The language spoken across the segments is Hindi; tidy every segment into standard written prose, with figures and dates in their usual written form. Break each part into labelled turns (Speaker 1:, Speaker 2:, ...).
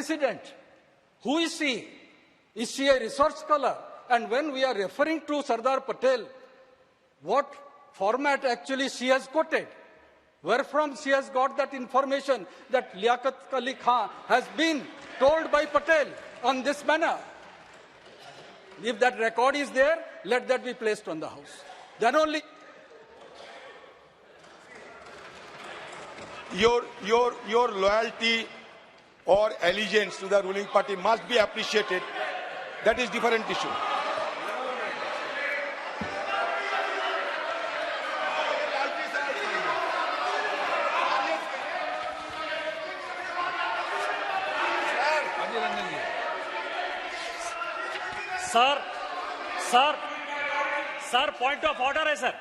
Speaker 1: president. Who is she? Is she a research scholar? And when we are referring to Sardar Patel, what format actually she has quoted? Where from she has got that information that Liaquat Ali Khan has been told by Patel on this manner? If that record is there, let that be placed on the House. Then only.
Speaker 2: Your loyalty or allegiance to the ruling party must be appreciated. That is different issue.
Speaker 3: Sir point of order है सर।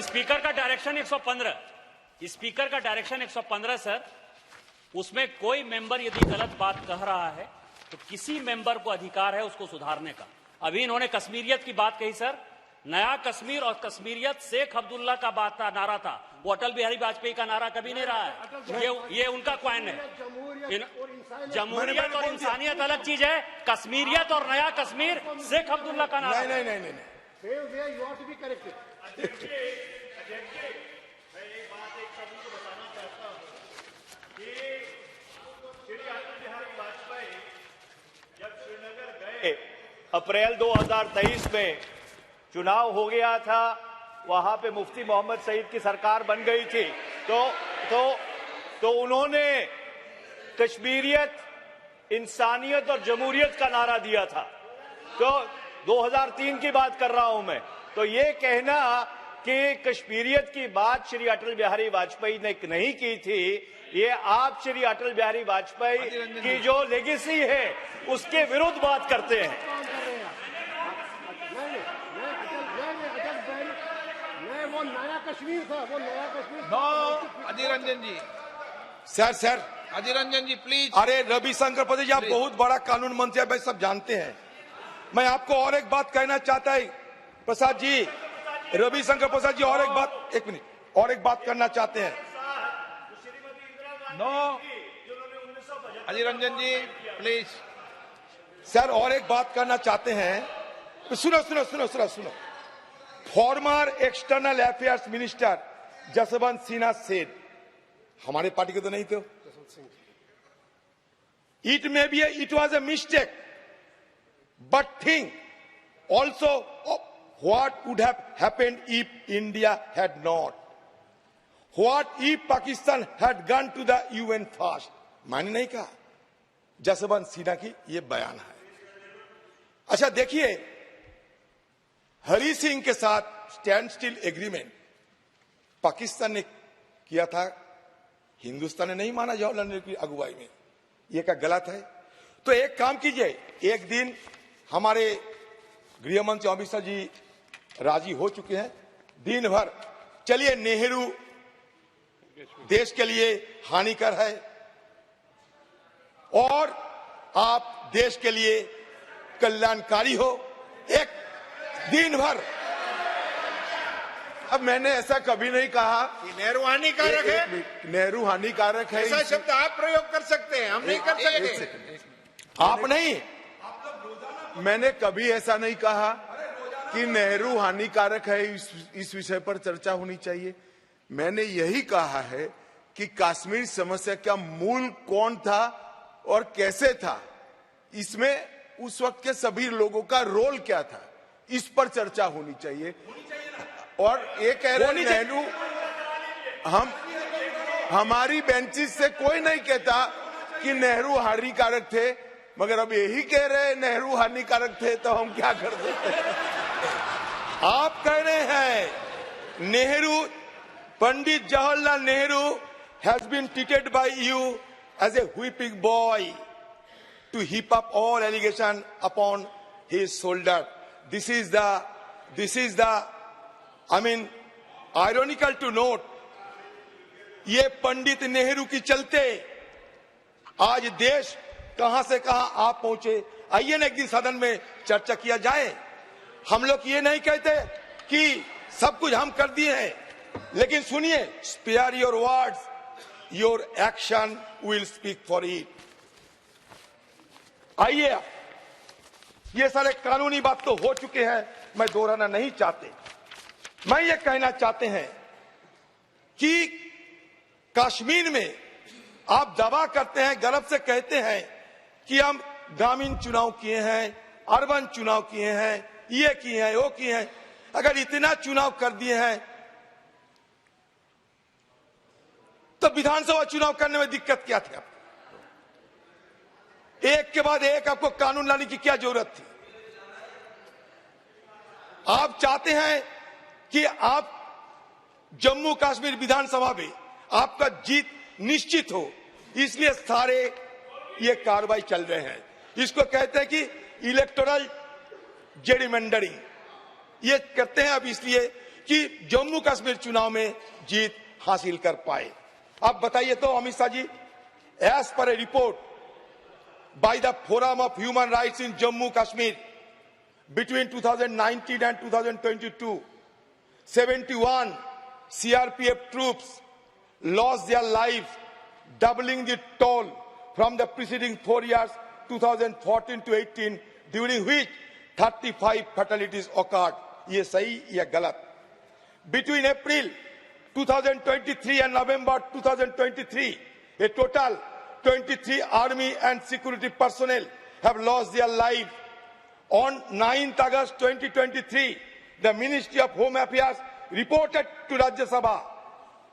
Speaker 3: स्पीकर का डायरेक्शन 115, स्पीकर का डायरेक्शन 115 सर। उसमें कोई मेंबर यदि गलत बात कह रहा है तो किसी मेंबर को अधिकार है उसको सुधारने का। अभी इन्होंने कश्मीरियत की बात कही सर। नया कश्मीर और कश्मीरियत शेख अब्दुल्ला का बात था, नारा था। वो अटल बिहारी वाजपेयी का नारा कभी नहीं रहा है। ये उनका क्वाइन है। जमहूरियत और इंसानियत अलग चीज है। कश्मीरियत और नया कश्मीर शेख अब्दुल्ला का नारा।
Speaker 2: नहीं।
Speaker 4: अप्रैल 2023 में चुनाव हो गया था, वहां पे मुफ्ती मोहम्मद सईद की सरकार बन गई थी। तो उन्होंने कश्मीरियत, इंसानियत और जमहूरियत का नारा दिया था। तो 2003 की बात कर रहा हूं मैं। तो ये कहना कि कश्मीरियत की बात श्री अटल बिहारी वाजपेयी ने नहीं की थी, ये आप श्री अटल बिहारी वाजपेयी की जो लेगेसी है उसके विरुद्ध बात करते हैं।
Speaker 5: वो नया कश्मीर था, वो नया Kashmir.
Speaker 6: No, Adhir Ranjan ji.
Speaker 2: Sir
Speaker 6: Adhir Ranjan ji please.
Speaker 2: अरे रविशंकर प्रसाद जी, आप बहुत बड़ा कानून मंत्री है, भाई सब जानते हैं। मैं आपको और एक बात कहना चाहता है प्रसाद जी, रविशंकर प्रसाद जी, और एक बात, एक मिनट, और एक बात करना चाहते हैं।
Speaker 6: No, Adhir Ranjan ji please.
Speaker 2: Sir और एक बात करना चाहते हैं। सुनो। Former external affairs minister Jaswant Sinha said, हमारे पार्टी के तो नहीं थे। It was a mistake, but think also what would have happened if India had not, what if Pakistan had gone to the UN fast. मैंने नहीं कहा, जसवंत सिन्हा की ये बयान है। अच्छा देखिए, हरि सिंह के साथ स्टैंड स्टिल एग्रीमेंट पाकिस्तान ने किया था, हिंदुस्तान ने नहीं माना जवाहरलाल नेहरू की अगुवाई में। ये क्या गलत है? तो एक काम कीजिए, एक दिन हमारे गृह मंत्री अमित शाह जी राजी हो चुके हैं, दिन भर चलिए, नेहरू देश के लिए हानिकर है और आप देश के लिए कल्याणकारी हो, एक दिन भर।
Speaker 7: अब मैंने ऐसा कभी नहीं कहा
Speaker 6: कि नेहरू हानिकारक है।
Speaker 7: नेहरू हानिकारक है,
Speaker 6: ऐसा शब्द आप प्रयोग कर सकते हैं, हम नहीं कर सकते।
Speaker 2: आप नहीं,
Speaker 7: मैंने कभी ऐसा नहीं कहा कि नेहरू हानिकारक है, इस विषय पर चर्चा होनी चाहिए। मैंने यही कहा है कि कश्मीर समस्या का मूल कौन था और कैसे था, इसमें उस वक्त के सभी लोगों का रोल क्या था, इस पर चर्चा होनी चाहिए। और ये कह रहे नेहरू, हमारी बेंचेस से कोई नहीं कहता कि नेहरू हानिकारक थे, मगर अब यही कह रहे नेहरू हानिकारक थे, तो हम क्या कर सकते हैं?
Speaker 2: आप कह रहे हैं Nehru, Pandit Jawaharlal Nehru has been treated by you as a whipping boy to heap up all allegation upon his shoulder. This is the I mean ironical to note, ये पंडित नेहरू की चलते आज देश कहां से कहां आप पहुंचे। आइए ना एक दिन सदन में चर्चा किया जाए। हम लोग ये नहीं कहते कि सब कुछ हम कर दिए हैं, लेकिन सुनिए, spare your words, your action will speak for it. आइए आप, ये सारे कानूनी बात तो हो चुके हैं, मैं दोहराना नहीं चाहते। मैं ये कहना चाहते हैं कि कश्मीर में आप दावा करते हैं, गर्व से कहते हैं कि हम ग्रामीण चुनाव किए हैं, अर्बन चुनाव किए हैं, ये किए हैं, वो किए हैं। अगर इतना चुनाव कर दिए हैं तो विधानसभा चुनाव करने में दिक्कत क्या थी? एक के बाद एक आपको कानून लाने की क्या जरूरत थी? आप चाहते हैं कि आप जम्मू कश्मीर विधानसभा में आपका जीत निश्चित हो, इसलिए सारे ये कार्रवाई चल रहे हैं। इसको कहते हैं कि इलेक्टोरल जेरिमेंडरिंग। ये करते हैं अब इसलिए कि जम्मू कश्मीर चुनाव में जीत हासिल कर पाए। आप बताइए तो Amit Shah ji, as per a report by the Forum of Human Rights in Jammu Kashmir between 2019 and 2022, 71 CRPF troops lost their lives, doubling the toll from the preceding 4 years, 2014 to 18, during which 35 fatalities occurred. ये सही या गलत? Between April 2023 and November 2023, a total 23 army and security personnel have lost their lives. On 9th August 2023, the Ministry of Home Affairs reported to Rajya Sabha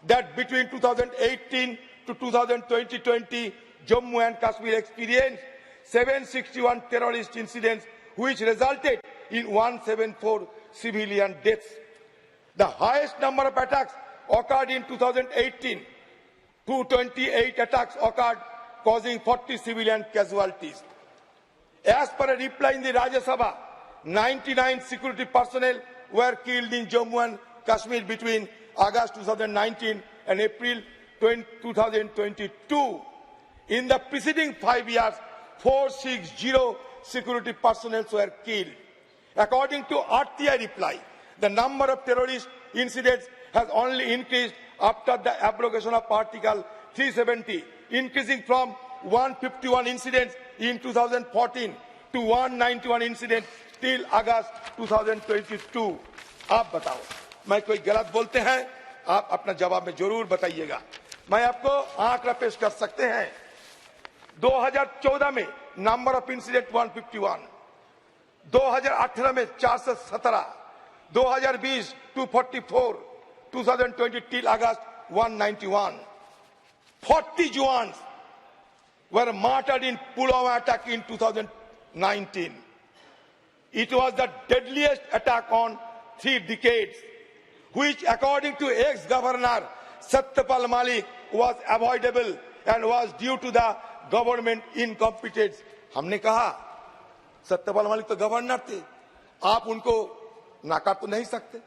Speaker 2: that between 2018 to 2020, Jammu and Kashmir experienced 761 terrorist incidents, which resulted in 174 civilian deaths. The highest number of attacks occurred in 2018. 228 attacks occurred, causing 40 civilian casualties. As per a reply in the Rajya Sabha, 99 security personnel were killed in Jammu and Kashmir between August 2019 and April 2022. In the preceding 5 years, 460 security personnel were killed. According to RTI reply, the number of terrorist incidents has only increased after the abrogation of Article 370, increasing from 151 incidents in 2014 to 191 incidents till August 2022. आप बताओ, मैं कोई गलत बोलते हैं? आप अपना जवाब में जरूर बताइएगा। मैं आपको आंकड़ा पेश कर सकते हैं। 2014 में नंबर ऑफ इंसिडेंट 151, 2018 में 417, 2020 244, 2020 till August 191. 40 Jawans were martyred in Pulwama attack in 2019. It was the deadliest attack on 3 decades, which according to ex-governor Satyapal Malik was avoidable and was due to the government incompetence. हमने कहा सत्यपाल मलिक तो गवर्नर थे, आप उनको नाकार तो नहीं सकते।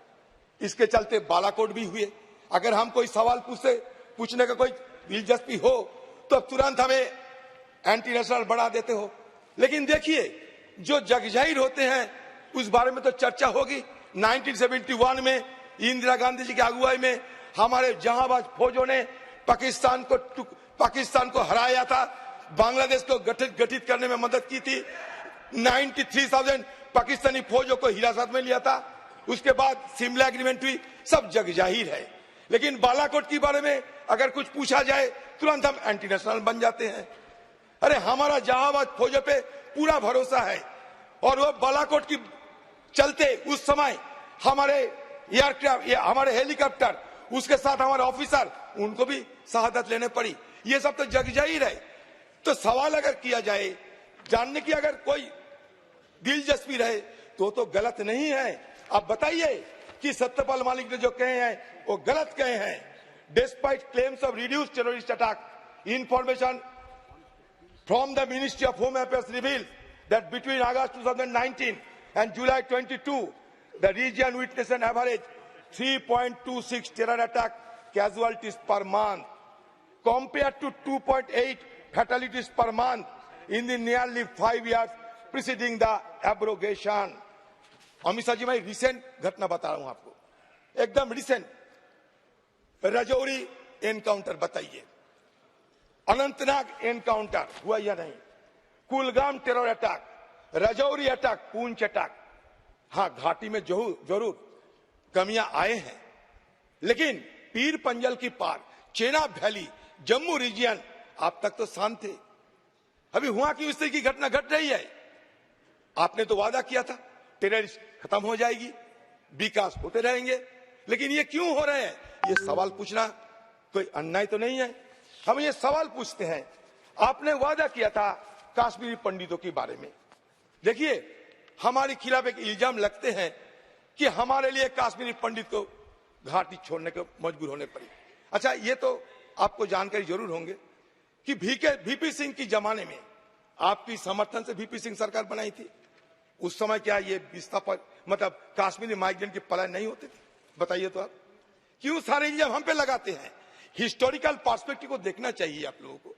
Speaker 2: इसके चलते बालाकोट भी हुए। अगर हम कोई सवाल पूछने का कोई दिलचस्पी हो तो तुरंत हमें एंटी नेशनल बढ़ा देते हो। लेकिन देखिए, जो जगजाहिर होते हैं उस बारे में तो चर्चा होगी। 1971 में इंदिरा गांधी जी की अगुवाई में हमारे जहांबाज फौजों ने पाकिस्तान को हराया था, बांग्लादेश को गठित करने में मदद की थी। 93,000 पाकिस्तानी फौजों को हिरासत में लिया था। उसके बाद शिमला एग्रीमेंट हुई, सब जग जाहिर है। लेकिन बालाकोट के बारे में अगर कुछ पूछा जाए तुरंत हम एंटी नेशनल बन जाते हैं। अरे हमारा जहांबाज फौजों पे पूरा भरोसा है और वो बालाकोट की चलते उस समय हमारे एयरक्राफ्ट, हमारे हेलीकॉप्टर, उसके साथ हमारे ऑफिसर, उनको भी शहादत लेने पड़ी। ये सब तो जग जाहिर है। तो सवाल अगर किया जाए, जानने की अगर कोई दिलचस्पी रहे तो गलत नहीं है। आप बताइए कि सत्यपाल मलिक ने जो कहे हैं वो गलत कहे हैं। Despite claims of reduced terrorist attack, information from the Ministry of Home Affairs reveals that between August 2019 and July 22, the region witnessed an average 3.26 terror attack casualties per month, compared to 2.8 fatalities per month in the nearly 5 years preceding the abrogation. Amit Shah ji, मैं रिसेंट घटना बता रहा हूं आपको, एकदम रिसेंट। रजौरी एनकाउंटर बताइए, अनंतनाग एनकाउंटर हुआ या नहीं, Kulgam terror attack, Rajouri attack, पूंछ अटैक। हाँ, घाटी में जरूर कमियां आए हैं, लेकिन पीर पंजल की पार, चेनाब वैली, जम्मू रीजियन आप तक तो शांत थे। अभी हुआ कि इस तरह की घटना घट रही है। आपने तो वादा किया था टेररिस्ट खत्म हो जाएगी, विकास होते रहेंगे, लेकिन ये क्यों हो रहे हैं? ये सवाल पूछना कोई अन्याय तो नहीं है। हम ये सवाल पूछते हैं, आपने वादा किया था कश्मीरी पंडितों के बारे में। देखिए, हमारे खिलाफ एक इल्जाम लगते हैं कि हमारे लिए कश्मीरी पंडित को घाटी छोड़ने को मजबूर होने पड़ी। अच्छा, ये तो आपको जानकारी जरूर होंगे कि वीपी सिंह की जमाने में आपकी समर्थन से वीपी सिंह सरकार बनाई थी। उस समय क्या ये विस्थापन मतलब कश्मीरी माइग्रेंट के पलायन नहीं होते थे? बताइए तो आप क्यों सारे इल्जाम हम पे लगाते हैं? हिस्टोरिकल पर्सपेक्टिव को देखना चाहिए आप लोगों को।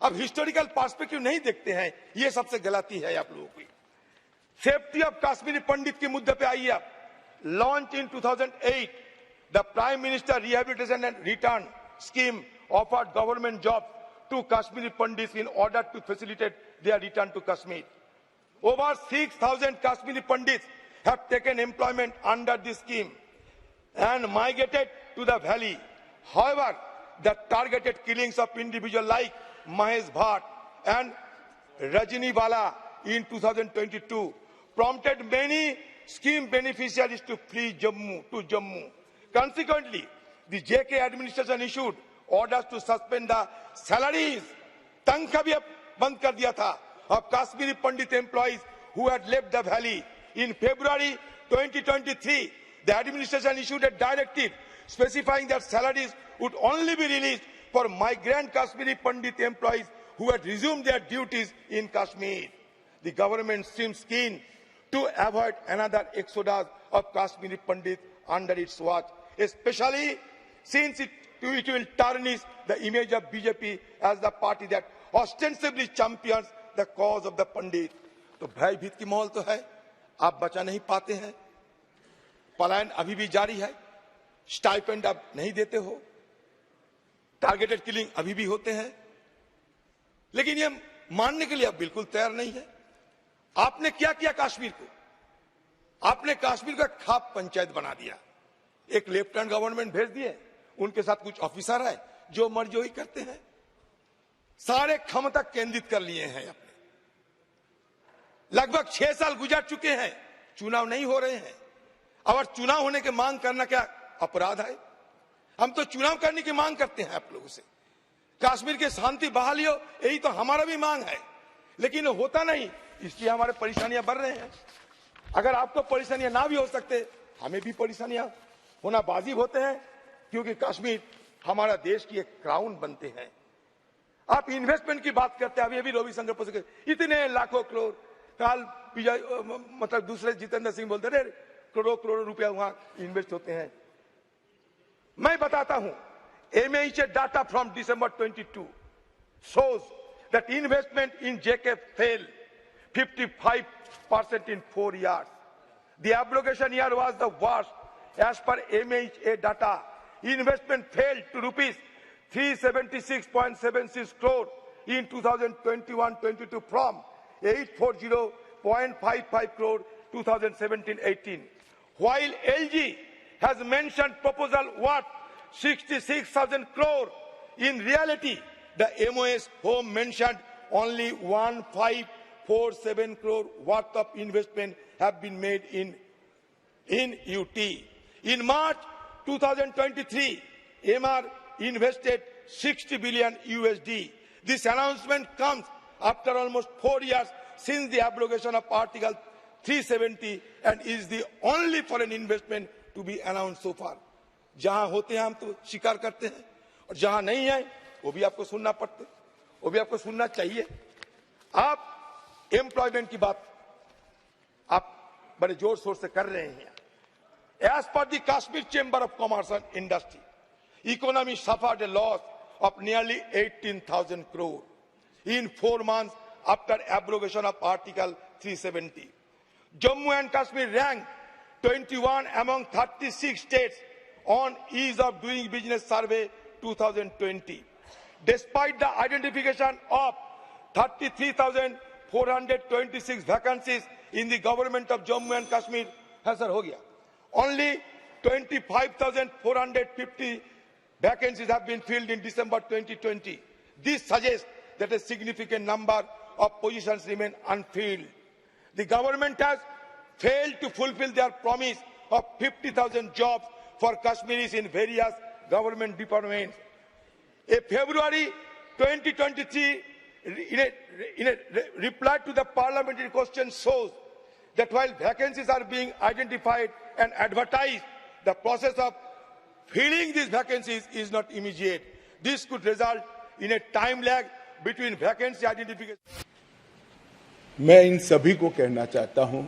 Speaker 2: अब हिस्टोरिकल पर्सपेक्टिव नहीं देखते हैं, ये सबसे गलती है आप लोगों की। सेफ्टी ऑफ कश्मीरी पंडित के मुद्दे पे आइए आप। Launch in 2008 the prime minister rehabilitation and return scheme offered government job to Kashmiri Pandits in order to facilitate their return to Kashmir. Over 6,000 Kashmiri Pandits have taken employment under this scheme and migrated to the valley. However, the targeted killings of individuals like Mahesh Bhatt and Rajini Bala in 2022 prompted many scheme beneficiaries to flee Jammu. Consequently, the JK administration issued orders to suspend the salaries. तनख्वाह भी बंद कर दिया था of Kashmiri Pandit employees who had left the valley. In February 2023, the administration issued a directive specifying that salaries would only be released for migrant Kashmiri Pandit employees who had resumed their duties in Kashmir. The government seems keen to avoid another exodus of Kashmiri Pandit under its watch, especially since it will tarnish the image of BJP as the party that ostensibly champions the cause of the Pandit. तो भयभीत की माहौल तो है, आप बचा नहीं पाते हैं, पलायन अभी भी जारी है, स्टाइपेंड आप नहीं देते हो, टारगेटेड किलिंग अभी भी होते हैं, लेकिन ये मानने के लिए आप बिल्कुल तैयार नहीं है। आपने क्या किया कश्मीर को? आपने कश्मीर को खाप पंचायत बना दिया। एक लेफ्टिनेंट गवर्नमेंट भेज दिए, उनके साथ कुछ ऑफिसर है जो मर्जी वही करते हैं। सारे क्षमता केंद्रित कर लिए हैं अपने। लगभग 6 साल गुजर चुके हैं, चुनाव नहीं हो रहे हैं। और चुनाव होने की मांग करना क्या अपराध है? हम तो चुनाव करने की मांग करते हैं आप लोगों से। कश्मीर की शांति बहाली हो, यही तो हमारा भी मांग है, लेकिन होता नहीं, इसलिए हमारे परेशानियां बढ़ रहे हैं। अगर आपको परेशानियां ना भी हो सकते, हमें भी परेशानियां होना वाजिब होते हैं, क्योंकि कश्मीर हमारा देश की एक क्राउन बनते हैं। आप इन्वेस्टमेंट की बात करते हैं, अभी रविशंकर प्रसाद इतने लाखों करोड़, काल मतलब दूसरे जितेंद्र सिंह बोलते रहे करोड़ों रुपया वहां इन्वेस्ट होते हैं। मैं बताता हूं, MHA data from December 22 shows that investment in JK fell 55% in 4 years. The abrogation year was the worst. As per MHA data, investment fell to rupees 376.76 crore in 2021-22 from 840.55 crore 2017-18. While LG has mentioned proposal worth 66,000 crore, in reality, the MOS home mentioned only 1547 crore worth of investment have been made in UT. In March 2023, MR invested 60 billion USD. This announcement comes after almost 4 years since the abrogation of Article 370 and is the only foreign investment to be announced so far. जहां होते हैं हम तो स्वीकार करते हैं, और जहां नहीं है वो भी आपको सुनना पड़ते, वो भी आपको सुनना चाहिए। आप एम्प्लॉयमेंट की बात आप बड़े जोर शोर से कर रहे हैं। As per the Kashmir Chamber of Commerce and Industry, economy suffered a loss of nearly 18,000 crore in 4 months after abrogation of Article 370. Jammu and Kashmir ranked 21 among 36 states on Ease of Doing Business Survey 2020. Despite the identification of 33,426 vacancies in the government of Jammu and Kashmir है सर हो गया. Only 25,450 vacancies have been filled in December 2020. This suggests that a significant number of positions remain unfilled. The government has failed to fulfill their promise of 50,000 jobs for Kashmiris in various government departments. A February 2023 in a reply to the parliamentary question shows that while vacancies are being identified and advertised, the process of filling these vacancies is not immediate. This could result in a time lag between vacancy identification.
Speaker 7: मैं इन सभी को कहना चाहता हूं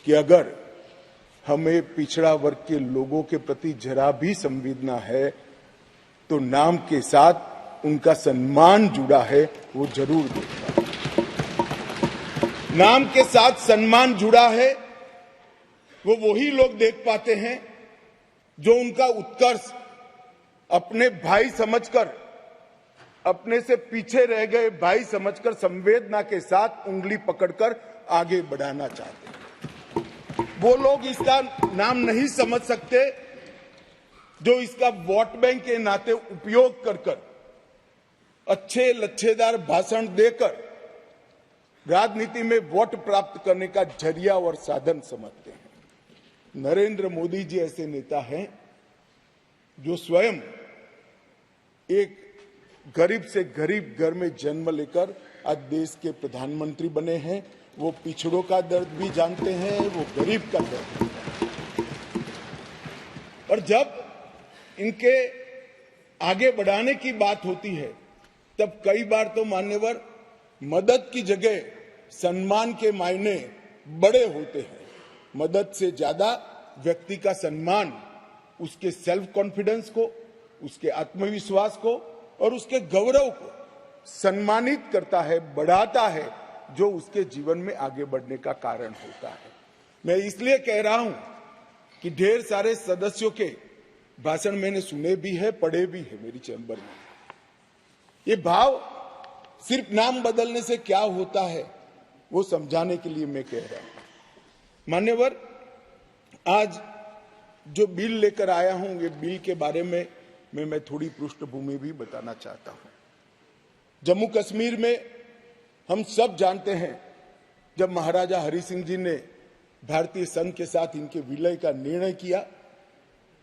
Speaker 7: कि अगर हमें पिछड़ा वर्ग के लोगों के प्रति जरा भी संवेदना है तो नाम के साथ उनका सम्मान जुड़ा है वो जरूर देखना. नाम के साथ सम्मान जुड़ा है वो वही लोग देख पाते हैं जो उनका उत्कर्ष अपने भाई समझकर, अपने से पीछे रह गए भाई समझकर संवेदना के साथ उंगली पकड़कर आगे बढ़ाना चाहते हैं. वो लोग इसका नाम नहीं समझ सकते जो इसका वोट बैंक के नाते उपयोग कर अच्छे लच्छेदार भाषण देकर राजनीति में वोट प्राप्त करने का जरिया और साधन समझते हैं. नरेंद्र मोदी जी ऐसे नेता हैं जो स्वयं एक गरीब से गरीब घर में जन्म लेकर आज देश के प्रधानमंत्री बने हैं. वो पिछड़ों का दर्द भी जानते हैं, वो गरीब का दर्द भी जानते हैं. और जब इनके आगे बढ़ाने की बात होती है तब कई बार तो मान्यवर मदद की जगह सम्मान के मायने बड़े होते हैं. मदद से ज्यादा व्यक्ति का सम्मान उसके सेल्फ कॉन्फिडेंस को, उसके आत्मविश्वास को और उसके गौरव को सम्मानित करता है, बढ़ाता है, जो उसके जीवन में आगे बढ़ने का कारण होता है. मैं इसलिए कह रहा हूं कि ढेर सारे सदस्यों के भाषण मैंने सुने भी है, पढ़े भी है मेरी चैम्बर में. ये भाव सिर्फ नाम बदलने से क्या होता है वो समझाने के लिए मैं कह रहा हूं. मान्यवर, आज जो बिल लेकर आया हूं, ये बिल के बारे में मैं थोड़ी पृष्ठभूमि भी बताना चाहता हूं. जम्मू कश्मीर में हम सब जानते हैं जब महाराजा हरि सिंह जी ने भारतीय संघ के साथ इनके विलय का निर्णय किया,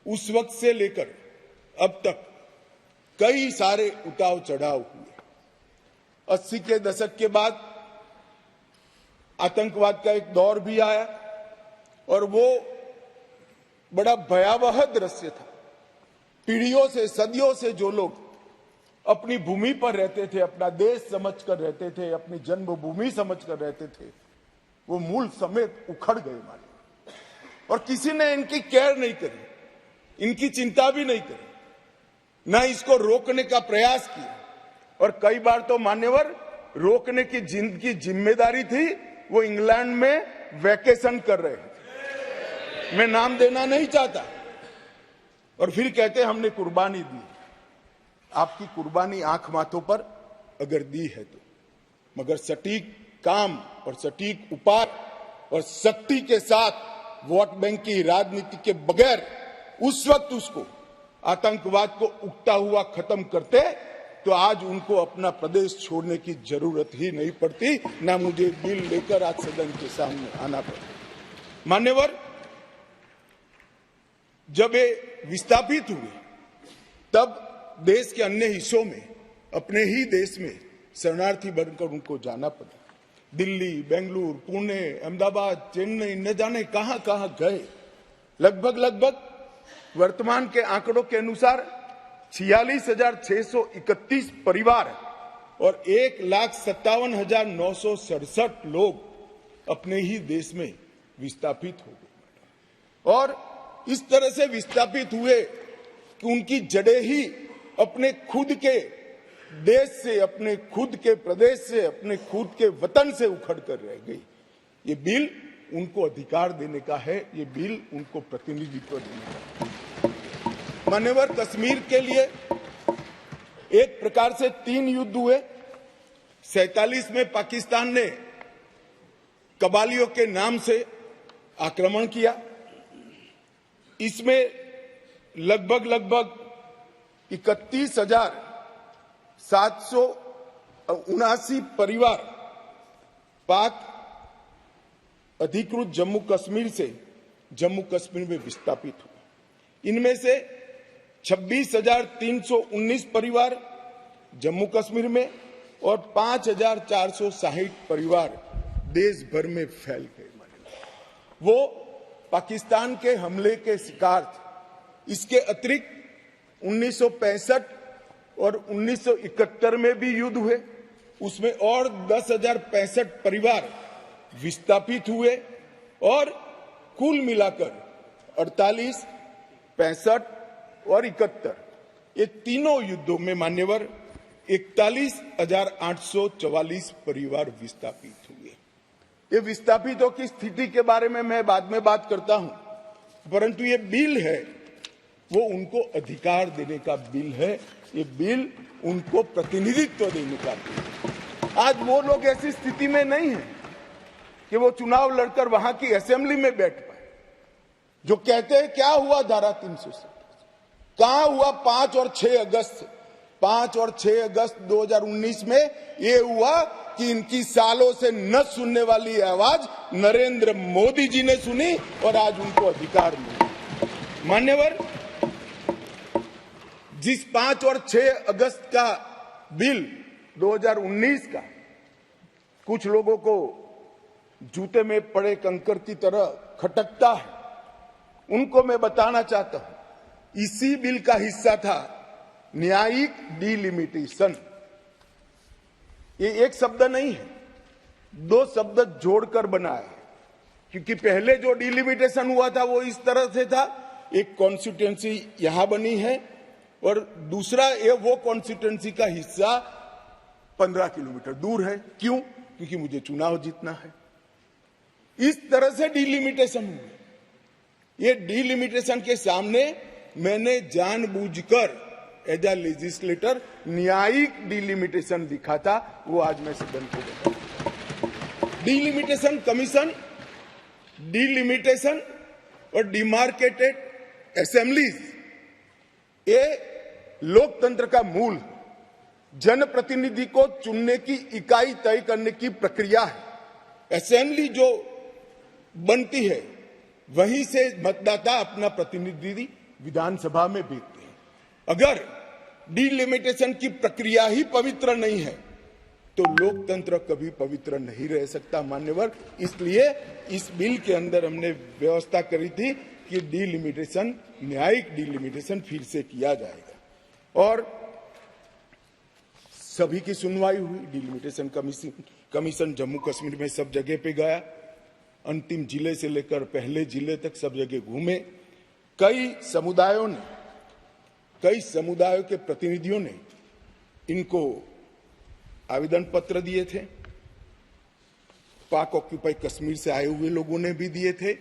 Speaker 7: उस वक्त से लेकर अब तक कई सारे उतार चढ़ाव हुए. 80 के दशक के बाद आतंकवाद का एक दौर भी आया और वो बड़ा भयावह दृश्य था. पीढ़ियों से, सदियों से जो लोग अपनी भूमि पर रहते थे, अपना देश समझकर रहते थे, अपनी जन्मभूमि समझकर रहते थे, वो मूल समेत उखड़ गए मानो. और किसी ने इनकी केयर नहीं करी, इनकी चिंता भी नहीं करी, ना इसको रोकने का प्रयास किया. और कई बार तो मान्यवर रोकने की जिनकी जिम्मेदारी थी वो इंग्लैंड में वैकेशन कर रहे हैं. मैं नाम देना नहीं चाहता. और फिर कहते हमने कुर्बानी दी. आपकी कुर्बानी आंख माथों पर अगर दी है तो, मगर सटीक काम और सटीक उपाय और शक्ति के साथ वोट बैंक की राजनीति के बगैर उस वक्त उसको आतंकवाद को उगता हुआ खत्म करते तो आज उनको अपना प्रदेश छोड़ने की जरूरत ही नहीं पड़ती, ना मुझे बिल लेकर आज सदन के सामने आना पड़ता. मान्यवर, जब ये विस्थापित हुए तब देश के अन्य हिस्सों में, अपने ही देश में शरणार्थी बनकर उनको जाना पड़ा. दिल्ली, बेंगलुरु, पुणे, अहमदाबाद, चेन्नई, न जाने कहां कहां गए. लगभग वर्तमान के आंकड़ों के अनुसार 46,631 परिवार और 1,57,967 लोग अपने ही देश में विस्थापित हो गए. और इस तरह से विस्थापित हुए कि उनकी जड़ें ही अपने खुद के देश से, अपने खुद के प्रदेश से, अपने खुद के वतन से उखड़ कर रह गई. ये बिल उनको अधिकार देने का है, ये बिल उनको प्रतिनिधित्व देने का है. मान्यवर, कश्मीर के लिए एक प्रकार से 3 युद्ध हुए. 47 में पाकिस्तान ने कबालियों के नाम से आक्रमण किया। इसमें लगभग 31,779 परिवार पाक अधिकृत जम्मू कश्मीर से जम्मू कश्मीर में विस्थापित हुए। इनमें से 26,319 परिवार जम्मू कश्मीर में और 5,460 परिवार देश भर में फैल गए। वो पाकिस्तान के हमले के शिकार थे। इसके अतिरिक्त 1965 और 1971 में भी युद्ध हुए, उसमें और 10,065 परिवार विस्थापित हुए और कुल मिलाकर 48, 65 और 71 ये तीनों युद्धों में मान्यवर 41,844 परिवार विस्थापित हुए। ये विस्थापितों की स्थिति के बारे में मैं बाद में बात करता हूं, परंतु ये बिल है वो उनको अधिकार देने का बिल है। ये बिल उनको प्रतिनिधित्व देने का बिल है। आज वो लोग ऐसी स्थिति में नहीं है कि वो चुनाव लड़कर वहां की असेंबली में बैठ पाए। जो कहते हैं क्या हुआ धारा 370 कहां हुआ 5 और 6 अगस्त 2019 में ये हुआ कि इनकी सालों से न सुनने वाली आवाज नरेंद्र मोदी जी ने सुनी और आज उनको अधिकार मिला। मान्यवर, जिस 5 और 6 अगस्त का बिल 2019 का कुछ लोगों को जूते में पड़े कंकर की तरह खटकता है, उनको मैं बताना चाहता हूं इसी बिल का हिस्सा था न्यायिक डिलिमिटेशन। ये एक शब्द नहीं है, 2 शब्द जोड़कर बना है, क्योंकि पहले जो डिलिमिटेशन हुआ था वो इस तरह से था, एक कॉन्स्टिट्यूएंसी यहां बनी है और दूसरा ये वो कॉन्स्टिट्यूएंसी का हिस्सा 15 किलोमीटर दूर है। क्यों? क्योंकि मुझे चुनाव जीतना है। इस तरह से डिलिमिटेशन हुआ। ये डिलिमिटेशन के सामने मैंने जानबूझकर एज ए लेजिस्लेटर न्यायिक डिलिमिटेशन लिखा था, वो आज मैं सदन को बताऊंगा। डिलिमिटेशन कमीशन, डिलिमिटेशन और डिमार्केटेड असेंबलीज ये लोकतंत्र का मूल, जनप्रतिनिधि को चुनने की इकाई तय करने की प्रक्रिया है। असेंबली जो बनती है वहीं से मतदाता अपना प्रतिनिधि विधानसभा में भेजते हैं। अगर डिलिमिटेशन की प्रक्रिया ही पवित्र नहीं है तो लोकतंत्र कभी पवित्र नहीं रह सकता मान्यवर। इसलिए इस बिल के अंदर हमने व्यवस्था करी थी कि डिलिमिटेशन, न्यायिक डिलिमिटेशन फिर से किया जाएगा और सभी की सुनवाई हुई। डिलिमिटेशन कमीशन जम्मू कश्मीर में सब जगह पे गया, अंतिम जिले से लेकर पहले जिले तक सब जगह घूमे। कई समुदायों के प्रतिनिधियों ने इनको आवेदन पत्र दिए थे। पाक ऑक्यूपाई कश्मीर से आए हुए लोगों ने भी दिए थे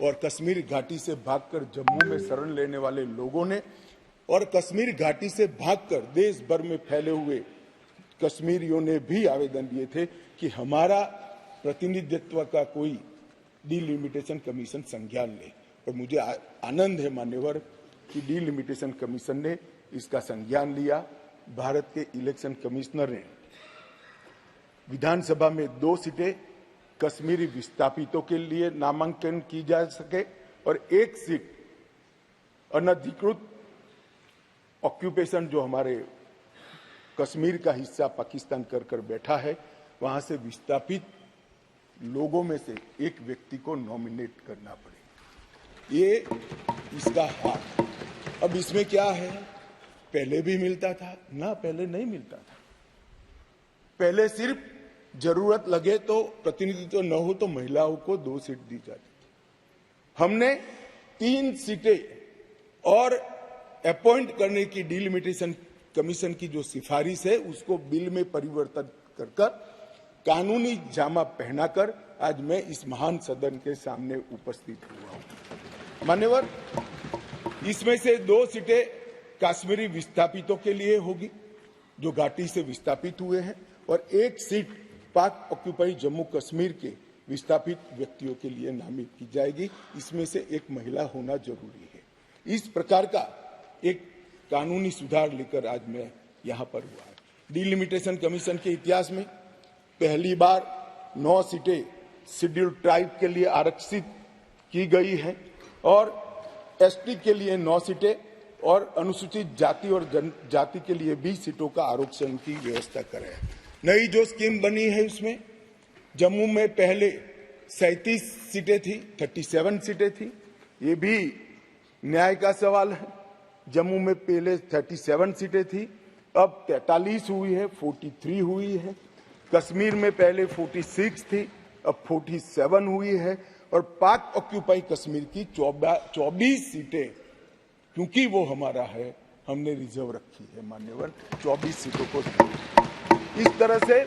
Speaker 7: और कश्मीर घाटी से भागकर जम्मू में शरण लेने वाले लोगों ने और कश्मीर घाटी से भागकर देश भर में फैले हुए कश्मीरियों ने भी आवेदन दिए थे कि हमारा प्रतिनिधित्व का कोई डिलिमिटेशन कमीशन संज्ञान ले। और मुझे आनंद है मान्यवर कि डिलिमिटेशन कमीशन ने इसका संज्ञान लिया। भारत के इलेक्शन कमिश्नर ने विधानसभा में 2 सीटें कश्मीरी विस्थापितों के लिए नामांकन की जा सके और 1 सीट अनधिकृत ऑक्यूपेशन जो हमारे कश्मीर का हिस्सा पाकिस्तान कर बैठा है, वहां से विस्थापित लोगों में से एक व्यक्ति को नॉमिनेट करना पड़े। ये इसका हाथ। अब इसमें क्या है, पहले भी मिलता था ना, पहले नहीं मिलता था। पहले सिर्फ जरूरत लगे तो प्रतिनिधित्व न हो तो महिलाओं को 2 सीट दी जाती थी। हमने 3 सीटें और अपॉइंट करने की डिलिमिटेशन कमीशन की जो सिफारिश है उसको बिल में परिवर्तित कर कानूनी जामा पहनाकर आज मैं इस महान सदन के सामने उपस्थित हुआ हूं। मान्यवर, इसमें से 2 सीटें काश्मीरी विस्थापितों के लिए होगी जो घाटी से विस्थापित हुए हैं और एक सीट पाक ऑक्यूपाई जम्मू कश्मीर के विस्थापित व्यक्तियों के लिए नामित की जाएगी। इसमें से एक महिला होना जरूरी है। इस प्रकार का एक कानूनी सुधार लेकर आज मैं यहाँ पर हुआ है। डिलिमिटेशन कमीशन के इतिहास में पहली बार 9 सीटें शेड्यूल्ड ट्राइब के लिए आरक्षित की गई है और एसटी के लिए 9 सीटें और अनुसूचित जाति और जनजाति के लिए 20 सीटों का आरक्षण की व्यवस्था करें। नई जो स्कीम बनी है उसमें जम्मू में पहले 37 सीटें थी, 37 सीटें थी। ये भी न्याय का सवाल है। जम्मू में पहले 37 सीटें थी, अब 43 हुई है, 43 हुई है। कश्मीर में पहले 46 थी, अब 47 हुई है और पाक ऑक्यूपाई कश्मीर की 24 सीटें, क्योंकि वो हमारा है, हमने रिजर्व रखी है मान्यवर, 24 सीटों को। इस तरह से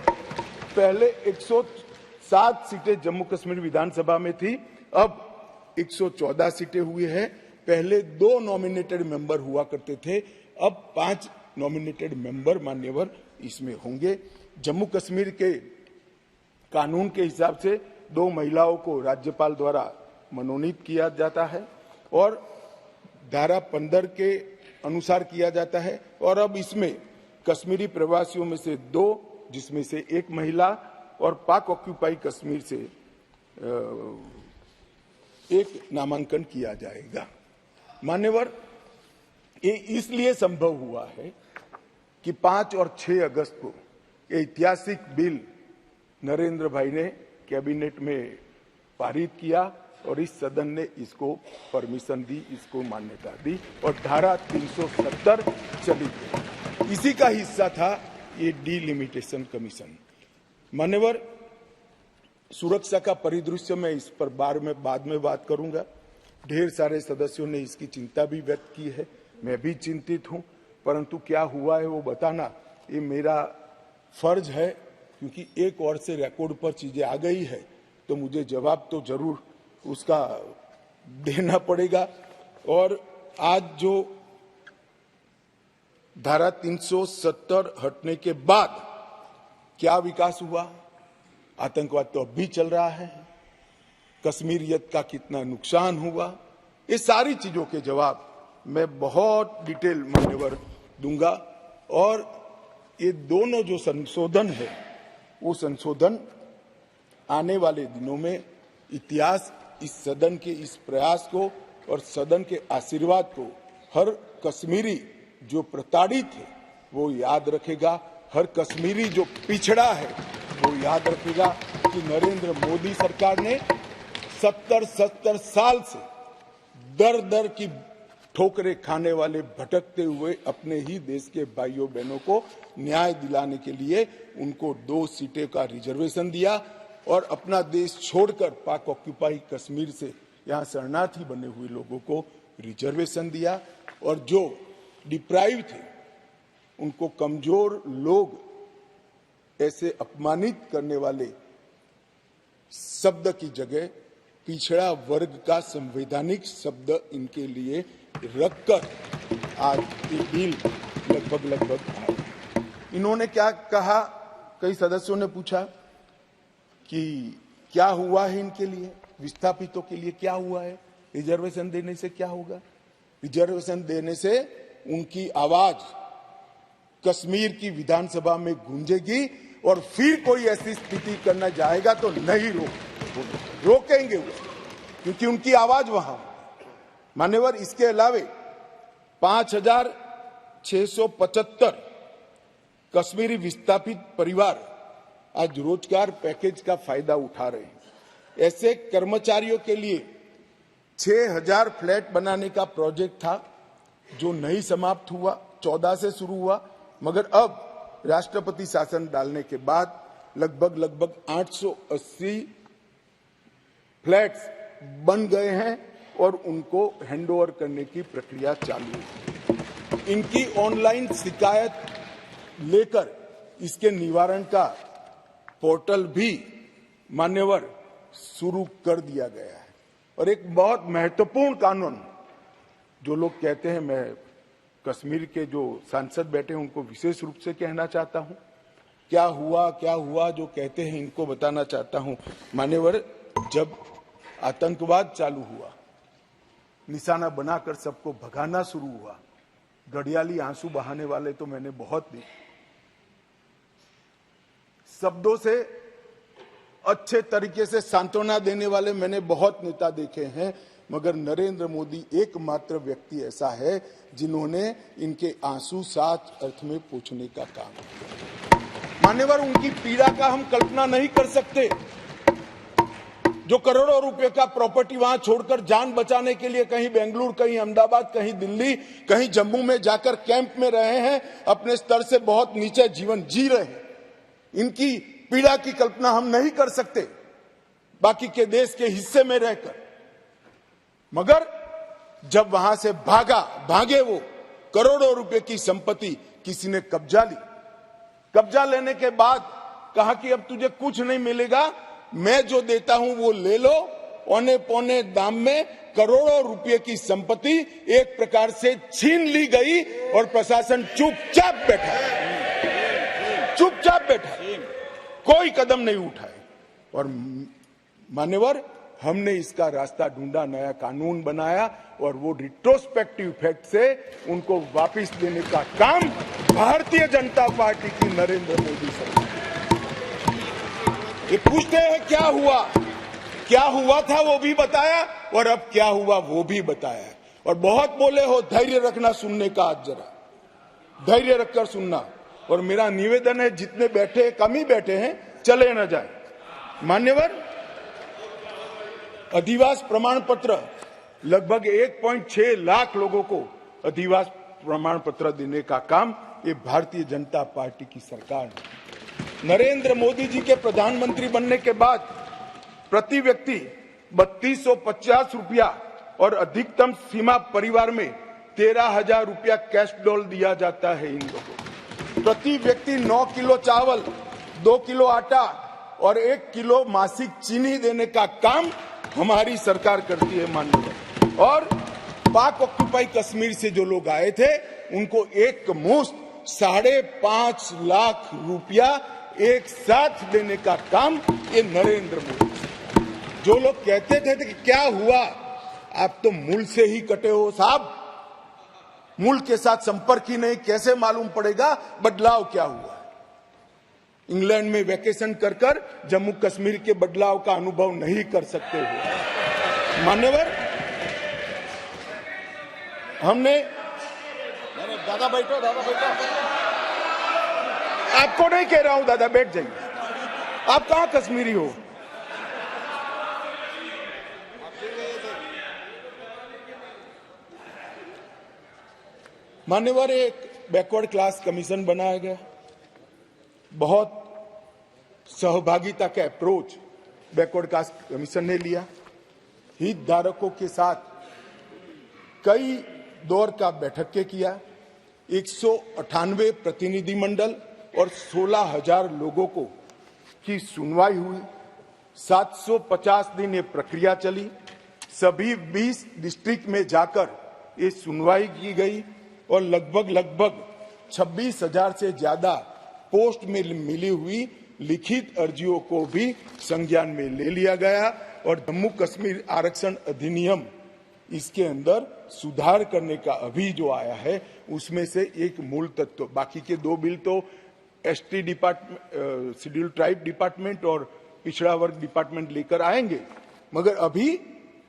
Speaker 7: पहले 107 सीटें जम्मू कश्मीर विधानसभा में थी, अब 114 सीटें हुई है। पहले 2 नॉमिनेटेड मेंबर हुआ करते थे, अब 5 नॉमिनेटेड मेंबर मान्यवर इसमें होंगे। जम्मू कश्मीर के कानून के हिसाब से 2 महिलाओं को राज्यपाल द्वारा मनोनीत किया जाता है और धारा 15 के अनुसार किया जाता है। और अब इसमें कश्मीरी प्रवासियों में से 2, जिसमें से 1 महिला, और पाक ऑक्यूपाई कश्मीर से 1 नामांकन किया जाएगा। मान्यवर, ये इसलिए संभव हुआ है कि 5 और 6 अगस्त को ये ऐतिहासिक बिल नरेंद्र भाई ने कैबिनेट में पारित किया और इस सदन ने इसको परमिशन दी, इसको मान्यता दी और धारा 370 चली गई। इसी का हिस्सा था ये डिलिमिटेशन कमीशन। मान्यवर, सुरक्षा का परिदृश्य में इस पर बाद में बात करूंगा। ढेर सारे सदस्यों ने इसकी चिंता भी व्यक्त की है, मैं भी चिंतित हूं, परंतु क्या हुआ है वो बताना ये मेरा फर्ज है, क्योंकि एक ओर से रिकॉर्ड पर चीजें आ गई है तो मुझे जवाब तो जरूर उसका देना पड़ेगा। और आज जो धारा 370 हटने के बाद क्या विकास हुआ, आतंकवाद तो अब भी चल रहा है, कश्मीरियत का कितना नुकसान हुआ, ये सारी चीजों के जवाब मैं बहुत डिटेल मान्यवर दूंगा। और ये दोनों जो संशोधन है वो संशोधन आने वाले दिनों में इतिहास इस सदन के इस प्रयास को और सदन के आशीर्वाद को हर कश्मीरी जो प्रताड़ित है वो याद रखेगा, हर कश्मीरी जो पिछड़ा है वो याद रखेगा कि नरेंद्र मोदी सरकार ने 70 साल से दर दर की ठोकरें खाने वाले भटकते हुए अपने ही देश के भाइयों बहनों को न्याय दिलाने के लिए उनको 2 सीटें का रिजर्वेशन दिया और अपना देश छोड़कर पाक ऑक्यूपाई कश्मीर से यहाँ शरणार्थी बने हुए लोगों को रिजर्वेशन दिया। और जो डिप्राइव थे उनको कमजोर लोग ऐसे अपमानित करने वाले शब्द की जगह पिछड़ा वर्ग का संवैधानिक शब्द इनके लिए रखकर आज ये बिल लगभग आया। इन्होंने क्या कहा, कई सदस्यों ने पूछा कि क्या हुआ है इनके लिए, विस्थापितों के लिए क्या हुआ है, रिजर्वेशन देने से क्या होगा। रिजर्वेशन देने से उनकी आवाज कश्मीर की विधानसभा में गूंजेगी और फिर कोई ऐसी स्थिति करना जाएगा तो नहीं रोकेंगे वो, क्योंकि उनकी आवाज वहां। मान्यवर, इसके अलावे 5675 कश्मीरी विस्थापित परिवार आज रोजगार पैकेज का फायदा उठा रहे हैं। ऐसे कर्मचारियों के लिए 6000 फ्लैट बनाने का प्रोजेक्ट था जो नहीं समाप्त हुआ, 14 से शुरू हुआ, मगर अब राष्ट्रपति शासन डालने के बाद लगभग 880 फ्लैट्स बन गए हैं और उनको हैंडओवर करने की प्रक्रिया चालू है। इनकी ऑनलाइन शिकायत लेकर इसके निवारण का पोर्टल भी मान्यवर शुरू कर दिया गया है। और एक बहुत महत्वपूर्ण कानून, जो लोग कहते हैं, मैं कश्मीर के जो सांसद बैठे हैं उनको विशेष रूप से कहना चाहता हूं, क्या हुआ जो कहते हैं इनको बताना चाहता हूं। मान्यवर, जब आतंकवाद चालू हुआ, निशाना बनाकर सबको भगाना शुरू हुआ, घड़ियाली आंसू बहाने वाले तो मैंने बहुत देखे, शब्दों से अच्छे तरीके से सांत्वना देने वाले मैंने बहुत नेता देखे हैं, मगर नरेंद्र मोदी एकमात्र व्यक्ति ऐसा है जिन्होंने इनके आंसू साच अर्थ में पोंछने का काम किया। मान्यवर, उनकी पीड़ा का हम कल्पना नहीं कर सकते, जो करोड़ों रुपए का प्रॉपर्टी वहां छोड़कर जान बचाने के लिए कहीं बेंगलुरु, कहीं अहमदाबाद, कहीं दिल्ली, कहीं जम्मू में जाकर कैंप में रहे हैं, अपने स्तर से बहुत नीचे जीवन जी रहे हैं। इनकी पीड़ा की कल्पना हम नहीं कर सकते बाकी के देश के हिस्से में रहकर, मगर जब वहां से भागे वो, करोड़ों रुपए की संपत्ति किसी ने कब्जा ली। कब्जा लेने के बाद कहा कि अब तुझे कुछ नहीं मिलेगा, मैं जो देता हूं वो ले लो। औने पौने दाम में करोड़ों रुपए की संपत्ति एक प्रकार से छीन ली गई और प्रशासन चुपचाप बैठा, कोई कदम नहीं उठाए। और मान्यवर, हमने इसका रास्ता ढूंढा, नया कानून बनाया और वो रिट्रोस्पेक्टिव इफेक्ट से उनको वापस देने का काम भारतीय जनता पार्टी की नरेंद्र मोदी सरकार। ये पूछते हैं क्या हुआ था वो भी बताया और अब क्या हुआ वो भी बताया। और बहुत बोले हो, धैर्य रखना सुनने का, आज जरा धैर्य रखकर सुनना। और मेरा निवेदन है, जितने बैठे कम ही बैठे हैं, चले न जाए। मान्यवर, अधिवास प्रमाण पत्र लगभग 1.6 लाख लोगों को अधिवास प्रमाण पत्र देने का काम ये भारतीय जनता पार्टी की सरकार ने। नरेंद्र मोदी जी के प्रधानमंत्री बनने के बाद प्रति व्यक्ति 3250 रुपया और अधिकतम सीमा परिवार में 13,000 रुपया कैश डॉल दिया जाता है इन लोगों को। प्रति व्यक्ति 9 किलो चावल, 2 किलो आटा और 1 किलो मासिक चीनी देने का काम हमारी सरकार करती है माननीय। और पाक ऑक्यूपाई कश्मीर से जो लोग आए थे उनको एक मुश्त 5.5 लाख रुपया एक साथ देने का काम ये नरेंद्र मोदी। जो लोग कहते थे कि क्या हुआ, आप तो मूल से ही कटे हो साहब, मूल के साथ संपर्क ही नहीं, कैसे मालूम पड़ेगा बदलाव क्या हुआ। इंग्लैंड में वैकेशन कर जम्मू कश्मीर के बदलाव का अनुभव नहीं कर सकते हो। मान्यवर, हमने
Speaker 5: दादा बैठो।
Speaker 7: आपको नहीं कह रहा हूं दादा, बैठ जाइए। आप कहां कश्मीरी हो? मान्यवर, एक बैकवर्ड क्लास कमीशन बनाया गया, बहुत सहभागिता का अप्रोच बैकवर्ड क्लास कमीशन ने लिया। हितधारकों के साथ कई दौर का बैठकें किया, 198 प्रतिनिधि मंडल और 16,000 लोगों को की सुनवाई हुई। 750 दिन ये प्रक्रिया चली। सभी 20 डिस्ट्रिक्ट में जाकर ये सुनवाई की गई और लगभग 26,000 से ज्यादा पोस्ट में मिली हुई लिखित अर्जियों को भी संज्ञान में ले लिया गया। और जम्मू कश्मीर आरक्षण अधिनियम, इसके अंदर सुधार करने का अभी जो आया है उसमें से एक मूल तत्व, बाकी के 2 बिल तो ST department, schedule tribe department और पिछड़ा वर्ग डिपार्टमेंट लेकर आएंगे, मगर अभी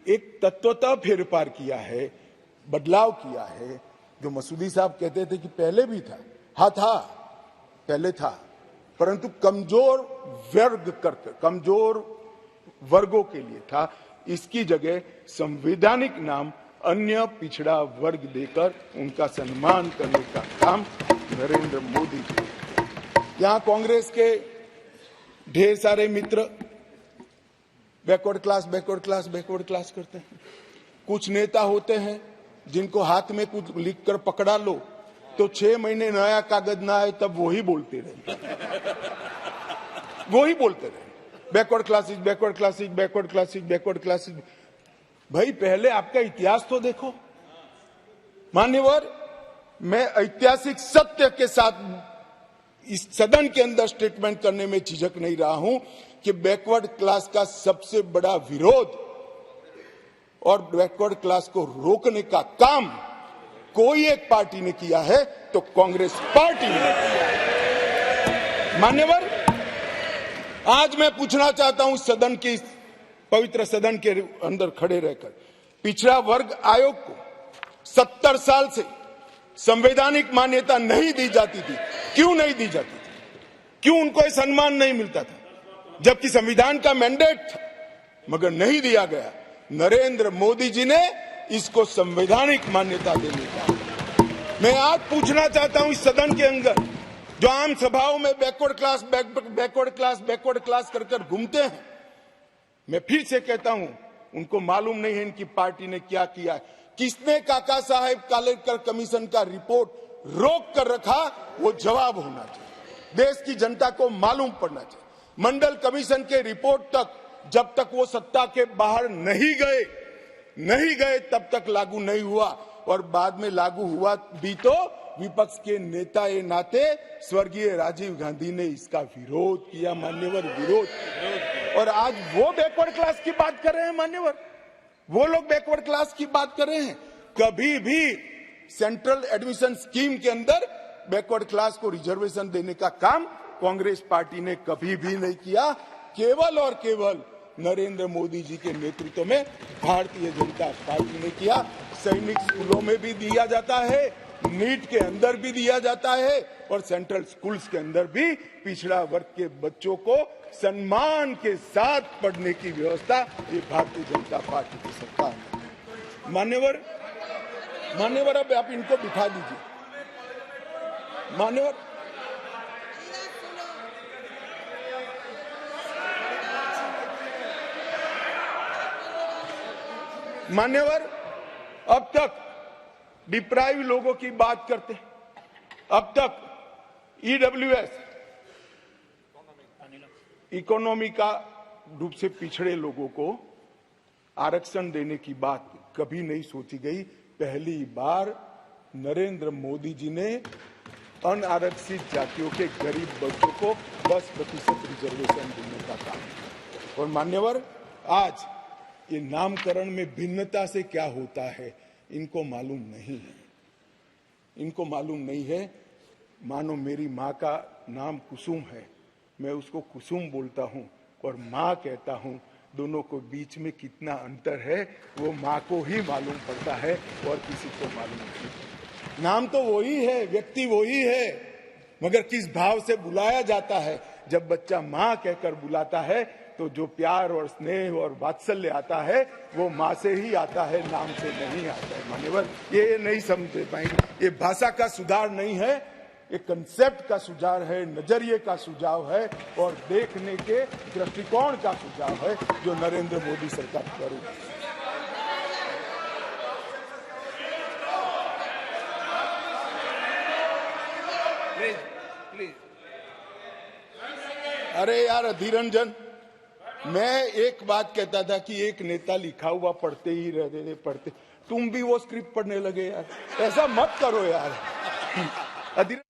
Speaker 7: एक तत्वतः फेरफार किया है, बदलाव किया है। जो मसूदी साहब कहते थे कि पहले भी था, हाँ था, पहले था, परंतु कमजोर वर्गों के लिए था। इसकी जगह संवैधानिक नाम अन्य पिछड़ा वर्ग देकर उनका सम्मान करने का काम नरेंद्र मोदी। यहां कांग्रेस के ढेर सारे मित्र बैकवर्ड क्लास करते हैं। कुछ नेता होते हैं जिनको हाथ में कुछ लिखकर पकड़ा लो तो 6 महीने नया कागज ना आए तब वही बोलते रहे। Backward classes. भाई पहले आपका इतिहास तो देखो। मान्यवर, मैं ऐतिहासिक सत्य के साथ इस सदन के अंदर स्टेटमेंट करने में झिझक नहीं रहा हूं कि बैकवर्ड क्लास का सबसे बड़ा विरोध और बैकवर्ड क्लास को रोकने का काम कोई एक पार्टी ने किया है तो कांग्रेस पार्टी ने किया है। मान्यवर, आज मैं पूछना चाहता हूं सदन की, पवित्र सदन के अंदर खड़े रहकर, पिछड़ा वर्ग आयोग को 70 साल से संवैधानिक मान्यता नहीं दी जाती थी। क्यों नहीं दी जाती थी? क्यों उनको यह सम्मान नहीं मिलता था? जबकि संविधान का मैंडेट था, मगर नहीं दिया गया। नरेंद्र मोदी जी ने इसको संवैधानिक मान्यता देने का। मैं आज पूछना चाहता हूं इस सदन के अंदर जो आम सभाओं में बैकवर्ड क्लास कर कर घूमते हैं, मैं फिर से कहता हूं, उनको मालूम नहीं है इनकी पार्टी ने क्या किया है। किसने काका साहेब कालेकर कमीशन का रिपोर्ट रोक कर रखा, वो जवाब होना चाहिए। देश की जनता को मालूम पड़ना चाहिए। मंडल कमीशन के रिपोर्ट तक जब तक वो सत्ता के बाहर नहीं गए तब तक लागू नहीं हुआ, और बाद में लागू हुआ भी तो विपक्ष के नेता ए नाते स्वर्गीय राजीव गांधी ने इसका विरोध किया। मान्यवर, विरोध। और आज वो बैकवर्ड क्लास की बात कर रहे हैं। मान्यवर, वो लोग बैकवर्ड क्लास की बात कर रहे हैं। कभी भी सेंट्रल एडमिशन स्कीम के अंदर बैकवर्ड क्लास को रिजर्वेशन देने का काम कांग्रेस पार्टी ने कभी भी नहीं किया। केवल और केवल नरेंद्र मोदी जी के नेतृत्व में भारतीय जनता पार्टी ने किया। सैनिक स्कूलों में भी दिया जाता है, नीट के अंदर भी दिया जाता है, और सेंट्रल स्कूल्स के अंदर भी पिछड़ा वर्ग के बच्चों को सम्मान के साथ पढ़ने की व्यवस्था ये भारतीय जनता पार्टी की सरकार है। मान्यवर, अब आप इनको बिठा दीजिए। मान्यवर, अब तक डिप्राइव लोगों की बात करते, अब तक ईडब्ल्यूएस इकोनॉमी का रूप से पिछड़े लोगों को आरक्षण देने की बात कभी नहीं सोची गई। पहली बार नरेंद्र मोदी जी ने अनारक्षित जातियों के गरीब बच्चों को 10% रिजर्वेशन देने का काम। और मान्यवर, आज ये नामकरण में भिन्नता से क्या होता है इनको मालूम नहीं है। इनको मालूम नहीं है। मानो मेरी माँ का नाम कुसुम है, मैं उसको कुसुम बोलता हूँ और माँ कहता हूँ, दोनों को बीच में कितना अंतर है वो माँ को ही मालूम पड़ता है और किसी को मालूम नहीं। नाम तो वही है, व्यक्ति वही है, मगर किस भाव से बुलाया जाता है। जब बच्चा माँ कहकर बुलाता है तो जो प्यार और स्नेह और वात्सल्य आता है वो माँ से ही आता है, नाम से नहीं आता है। मान्यवर, ये नहीं समझ पाएंगे। ये भाषा का सुधार नहीं है, एक कंसेप्ट का सुझाव है, नजरिए का सुझाव है और देखने के दृष्टिकोण का सुझाव है जो नरेंद्र मोदी सरकार कर रही है। अरे यार अधीर रंजन, मैं एक बात कहता था कि एक नेता लिखा हुआ पढ़ते ही रहते पढ़ते, तुम भी वो स्क्रिप्ट पढ़ने लगे यार। ऐसा मत करो यार। अधीर